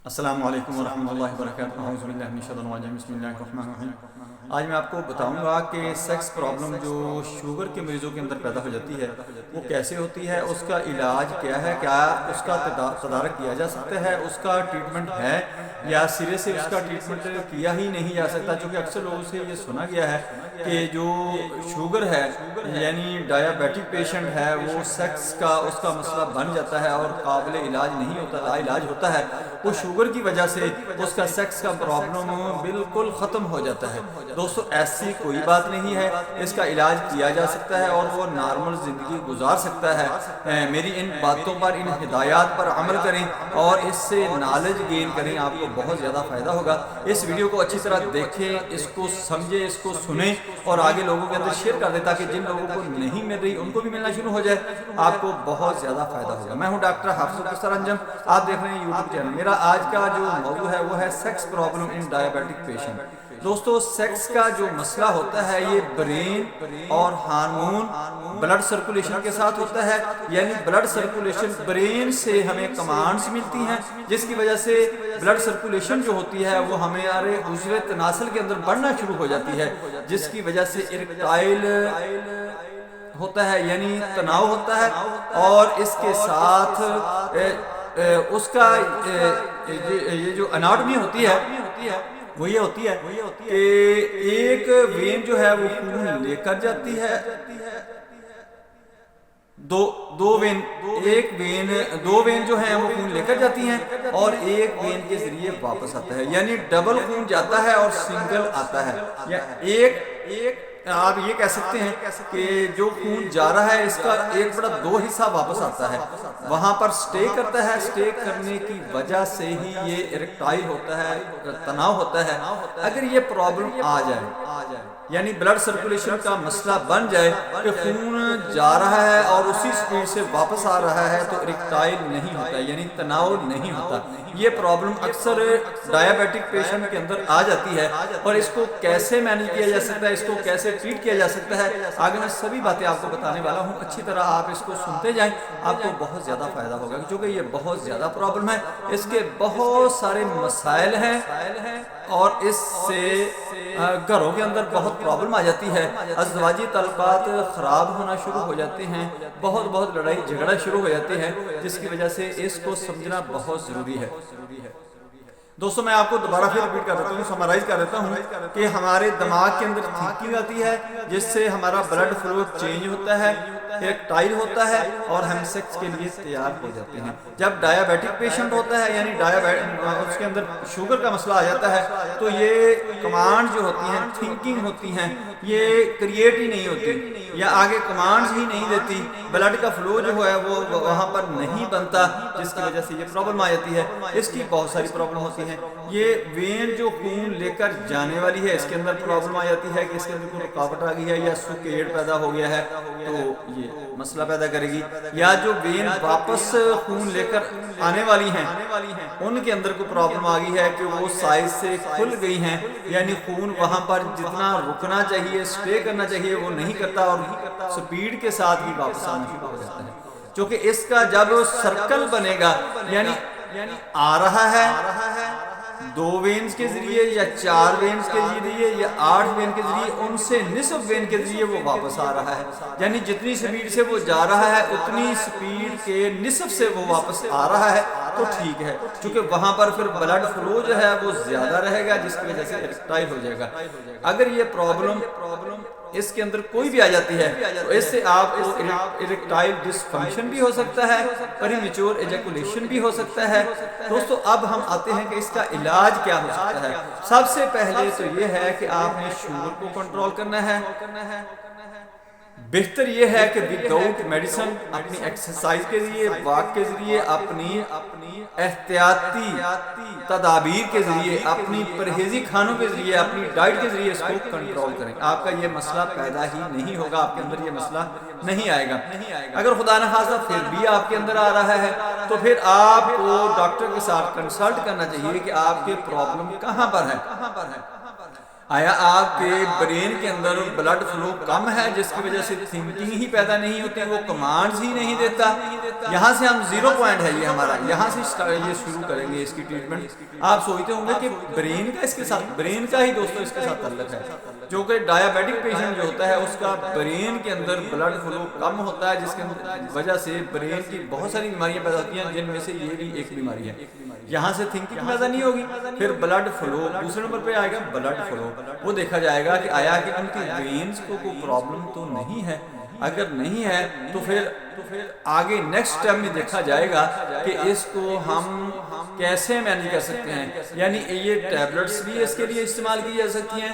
السلام علیکم ورحمۃ اللہ وبرکاتہ۔ اعوذ باللہ من الشیطان الرجیم، بسم اللہ الرحمن الرحیم۔ آج میں آپ کو بتاؤں گا کہ سیکس پرابلم جو شوگر کے مریضوں کے اندر پیدا ہو جاتی ہے وہ کیسے ہوتی ہے، اس کا علاج کیا ہے، کیا اس کا تدارک کیا جا سکتا ہے، اس کا ٹریٹمنٹ ہے یا سرے سے اس کا ٹریٹمنٹ کیا ہی نہیں جا سکتا، چونکہ اکثر لوگوں سے یہ سنا گیا ہے کہ جو شوگر ہے یعنی ڈائیابیٹک پیشنٹ ہے وہ سیکس کا اس کا مسئلہ بن جاتا ہے اور قابل علاج نہیں ہوتا، لا علاج ہوتا ہے۔ وہ شوگر کی وجہ سے اس کا سیکس کا پرابلم بالکل ختم ہو جاتا ہے۔ دوستو ایسی کوئی بات نہیں ہے، اس کا علاج کیا جا سکتا ہے اور وہ نارمل زندگی گزار سکتا ہے۔ میری ان باتوں پر، ان ہدایات پر عمل کریں اور اس سے نالج گین کریں، آپ کو بہت زیادہ فائدہ ہوگا۔ اس ویڈیو کو اچھی طرح دیکھیں، اس کو سمجھیں، اس کو سنیں اور آگے لوگوں کے اندر شیئر کر دیں تاکہ جن لوگوں کو نہیں مل رہی ان کو بھی ملنا شروع ہو جائے، آپ کو بہت زیادہ فائدہ ہوگا۔ میں ہوں ڈاکٹر حافظ سرانجم، آپ دیکھ رہے ہیں یوٹیوب چینل۔ میرا آج کا جو موضوع ہے وہ ہے سیکس پرابلم ان ڈائیابیٹک پیشنٹ۔ دوستو سیکس کا جو مسئلہ ہوتا ہے یہ برین اور ہارمون بلڈ سرکولیشن کے ساتھ ہوتا ہے، یعنی بلڈ سرکولیشن برین سے ہمیں کمانڈز ملتی ہیں جس کی وجہ سے بلڈ سرکولیشن جو ہوتی ہے وہ ہمارے عضو تناسل کے اندر بڑھنا شروع ہو جاتی ہے، جس کی وجہ سے ارکٹائل ہوتا ہے یعنی تناؤ ہوتا ہے، اور اس کے ساتھ اس کا یہ جو اناٹمی ہوتی ہے وہ یہ ہوتی ہے کہ ایک وین جو ہے وہ خون لے کر جاتی ہے، دو وین جو ہیں وہ خون لے کر جاتی ہیں اور ایک وین کے ذریعے واپس آتا ہے، یعنی ڈبل خون جاتا ہے اور سنگل آتا ہے۔ یا ایک آپ یہ کہہ سکتے ہیں کہ جو خون جا رہا ہے اس کا 1/2 حصہ واپس آتا ہے، وہاں پر سٹے کرتا ہے، سٹے کرنے کی وجہ سے ہی یہ ارکٹائل ہوتا ہے، تناؤ ہوتا ہے۔ اگر یہ پرابلم آ جائے یعنی بلڈ سرکولیشن کا مسئلہ بن جائے کہ خون جا رہا ہے اور اسی سپیڈ سے واپس آ رہا ہے تو ارکٹائل نہیں ہوتا یعنی تناؤ نہیں ہوتا۔ یہ پرابلم اکثر ڈائیابیٹک پیشنٹ کے اندر آ جاتی ہے اور اس کو کیسے مینج کیا جا سکتا ہے، اس کو کیسے ٹریٹ کیا جا سکتا ہے، آگے میں سبھی باتیں آپ کو بتانے والا ہوں۔ اچھی طرح آپ اس کو سنتے جائیں، آپ کو بہت زیادہ فائدہ ہوگا، کیونکہ یہ بہت زیادہ پرابلم ہے، اس کے بہت سارے مسائل ہیں اور اس سے گھروں کے اندر بہت پرابلم آ جاتی ہے، ازدواجی تعلقات خراب ہونا شروع ہو جاتے ہیں، بہت لڑائی جھگڑا شروع ہو جاتے ہیں، جس کی وجہ سے اس کو سمجھنا بہت ضروری ہے۔ دوستو میں آپ کو دوبارہ پھر ریپیٹ کر دیتا ہوں، سمرائز کر دیتا ہوں کہ ہمارے دماغ کے اندر تھنکنگ آتی ہے جس سے ہمارا بلڈ فلو چینج ہوتا ہے، ارکٹائل ہوتا ہے اور ہم سیکس کے لیے تیار ہو جاتے ہیں۔ جب ڈائیابیٹک پیشنٹ ہوتا ہے یعنی اس کے اندر شوگر کا مسئلہ آ جاتا ہے تو یہ کمانڈ جو ہوتی ہیں، تھنکنگ ہوتی ہیں، یہ کریٹ ہی نہیں ہوتی یا آگے کمانڈز ہی نہیں دیتی، بلڈ کا فلو جو ہے وہ وہاں پر نہیں بنتا، جس کی وجہ سے یہ پرابلم آ جاتی ہے۔ اس کی بہت ساری پرابلم ہوتی ہیں۔ یہ وین جو خون لے کر جانے والی ہے اس کے اندر پرابلم آ جاتی ہے کہ اس کے اندر کوئی رکاوٹ آ گئی ہے یا سوکیڑ پیدا ہو گیا ہے تو یہ مسئلہ پیدا کرے گی، یا جو وین واپس خون لے کر آنے والی ہیں ان کے اندر کوئی پرابلم آ گئی ہے کہ وہ سائز سے کھل گئی ہیں، یعنی خون وہاں پر جتنا رکنا چاہیے، سٹے کرنا چاہیے وہ نہیں کرتا اور سپیڈ کے ساتھ ہی واپس آنا شروع ہو جاتا ہے۔ چونکہ اس کا جب سرکل بنے گا یعنی آ رہا ہے 2 وینز کے ذریعے یا 4 وینز کے ذریعے یا 8 وین کے ذریعے، ان سے نصف وین کے ذریعے وہ واپس آ رہا ہے، یعنی جتنی سپیڈ سے وہ جا رہا ہے اتنی سپیڈ کے نصف سے وہ واپس آ رہا ہے تو ٹھیک ہے، چونکہ وہاں پر پھر بلڈ فلو جو ہے وہ زیادہ رہے گا جس کی وجہ سے ارکٹائل ہو جائے گا۔ اگر یہ پرابلم اس کے اندر کوئی بھی آ جاتی ہے تو اس سے آپ کو ارکٹائل ڈس فنکشن بھی ہو سکتا ہے، پری میچور ایجیکولیشن بھی ہو سکتا ہے۔ دوستو اب ہم آتے ہیں کہ اس کا علاج کیا ہو سکتا ہے۔ سب سے پہلے تو یہ ہے کہ آپ نے شوگر کو کنٹرول کرنا ہے۔ بہتر یہ ہے کہ وداؤٹ میڈیسن اپنی ایکسرسائز کے ذریعے، واک کے ذریعے، اپنی احتیاطی تدابیر کے ذریعے، اپنی پرہیزی کھانوں کے ذریعے، اپنی ڈائٹ کے ذریعے اس کو کنٹرول کریں۔ آپ کا یہ مسئلہ پیدا ہی نہیں ہوگا، آپ کے اندر یہ مسئلہ نہیں آئے گا۔ اگر خدا نخواستہ پھر بھی آپ کے اندر آ رہا ہے تو پھر آپ کو ڈاکٹر کے ساتھ کنسلٹ کرنا چاہیے کہ آپ کے پرابلم کہاں پر ہے۔ آیا آپ کے برین کے اندر بلڈ فلو کم ہے جس کی وجہ سے تھنکنگ ہی پیدا نہیں ہوتی، وہ کمانڈز ہی نہیں دیتا؟ یہاں سے ہم 0 پوائنٹ ہے یہ ہمارا، یہاں سے یہ شروع کریں گے اس کی ٹریٹمنٹ۔ آپ سوچتے ہوں گے کہ برین کا اس کے ساتھ، برین کا ہی دوستو اس کے ساتھ تعلق ہے، جو کہ ڈائیابیٹک پیشنٹ جو ہوتا ہے اس کا برین کے اندر بلڈ فلو کم ہوتا ہے، جس کی وجہ سے برین کی بہت ساری بیماریاں پیدا ہوتی ہیں، جن میں سے یہ بھی ایک بیماری ہے۔ یہاں سے تھنکنگ پیدا نہیں ہوگی، پھر بلڈ فلو دوسرے نمبر پہ آئے گا، بلڈ فلو وہ دیکھا جائے گا کہ آیا کہ ان کی وینز کو کوئی پرابلم تو نہیں ہے، اگر نہیں ہے تو پھر آگے نیکسٹ سٹیپ میں دیکھا جائے گا کہ اس کو ہم کیسے مینج کر سکتے ہیں۔ یعنی یہ ٹیبلٹس بھی اس کے لیے استعمال کی جا سکتی ہیں،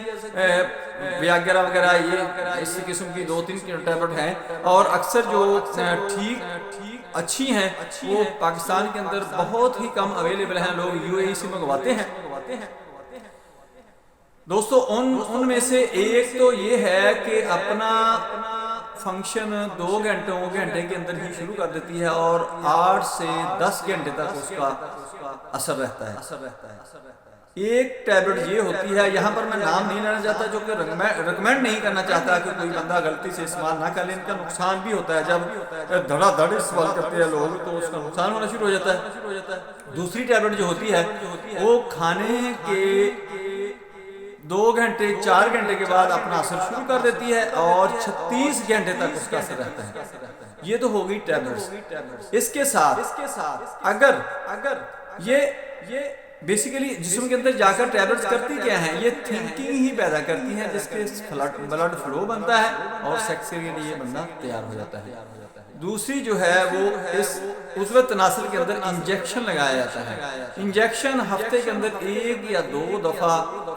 ویاگرا وغیرہ، یہ اس قسم کی 2-3 ٹیبلٹ ہیں، اور اکثر جو ٹھیک اچھی ہیں وہ پاکستان کے اندر بہت ہی کم اویلیبل ہیں، لوگ UAE سے منگواتے ہیں۔ دوستو ان میں سے ایک تو یہ ہے کہ اپنا فنکشن 2 گھنٹے کے اندر ہی شروع کر دیتی ہے اور 8 سے 10 گھنٹے تک اس کا اثر رہتا ہے۔ ایک ٹیبلٹ یہ ہوتی ہے، یہاں پر میں نام نہیں لینا چاہتا، جو کہ ریکمینڈ نہیں کرنا چاہتا کہ کوئی بندہ غلطی سے استعمال نہ کر لے، ان کا نقصان بھی ہوتا ہے، جب دھڑا دھڑ استعمال کرتے ہیں لوگ تو اس کا نقصان ہونا شروع ہو جاتا ہے۔ دوسری ٹیبلٹ جو ہوتی ہے وہ کھانے کے 2 گھنٹے 4 گھنٹے کے بعد اپنا اثر شروع کر دیتی ہے اور 36 گھنٹے تک اس کا اثر رہتا ہے۔ یہ تو ہوگی ٹیبلٹس۔ اس کے ساتھ اگر یہ بیسیکلی جسم کے اندر جا کر ٹیبلٹس کرتی کیا ہیں، یہ تھنکنگ ہی پیدا کرتی ہیں جس کے بلڈ فلو بنتا ہے اور سیکس کے لیے بندہ تیار ہو جاتا ہے۔ دوسری جو ہے وہ اس عضو تناسل کے اندر انجیکشن لگایا جاتا ہے۔ انجیکشن ہفتے کے اندر 1 یا 2 دفعہ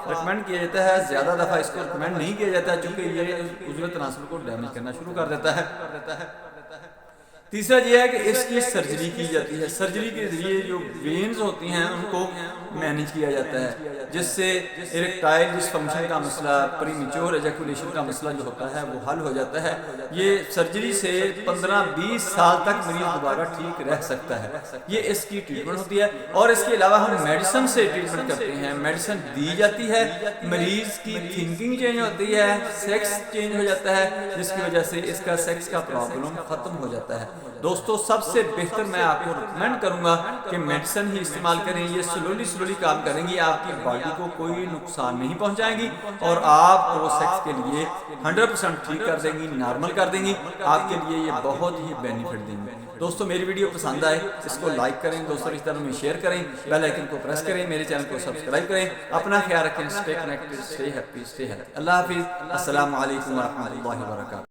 ریکمینڈ کیا جاتا ہے، زیادہ دفعہ اس کو ریکمینڈ نہیں کیا جاتا چونکہ یہ عضو تناسل کو ڈیمیج کرنا شروع کر دیتا ہے۔ تیسرا یہ ہے کہ اس کی سرجری کی جاتی ہے، سرجری کے ذریعے جو وینز ہوتی ہیں ان کو مینیج کیا جاتا ہے، جس سے اریکٹائل ڈسفنکشن کا مسئلہ، پری میچور ایجیکولیشن کا مسئلہ جو ہوتا ہے وہ حل ہو جاتا ہے۔ یہ سرجری سے 15-20 سال تک مریض دوبارہ ٹھیک رہ سکتا ہے، یہ اس کی ٹریٹمنٹ ہوتی ہے۔ اور اس کے علاوہ ہم میڈیسن سے ٹریٹمنٹ کرتے ہیں، میڈیسن دی جاتی ہے، مریض کی تھنکنگ چینج ہوتی ہے، سیکس چینج ہو جاتا ہے، جس کی وجہ سے اس کا سیکس کا پرابلم ختم ہو جاتا ہے۔ دوستو سب سے بہتر میں آپ کو ریکمینڈ کروں گا کہ میڈیسن ہی استعمال کریں، یہ سلولی کام کریں گی، آپ کی باڈی کو کوئی نقصان نہیں پہنچائیں گی اور آپ کو سیکس کے لیے 100% ٹھیک کر دیں گی، نارمل کر دیں گی، آپ کے لیے یہ بہت ہی بینیفٹ دیں گے۔ دوستو میری ویڈیو پسند آئے اس کو لائک کریں، دوستوں رشتہ داروں میں شیئر کریں، بیل آئیکن کو پریس کریں، میرے چینل کو سبسکرائب کریں، اپنا خیال رکھیں، stay connected, stay happy, stay healthy. اللہ حافظ، السلام علیکم ورحمۃ اللہ وبرکاتہ۔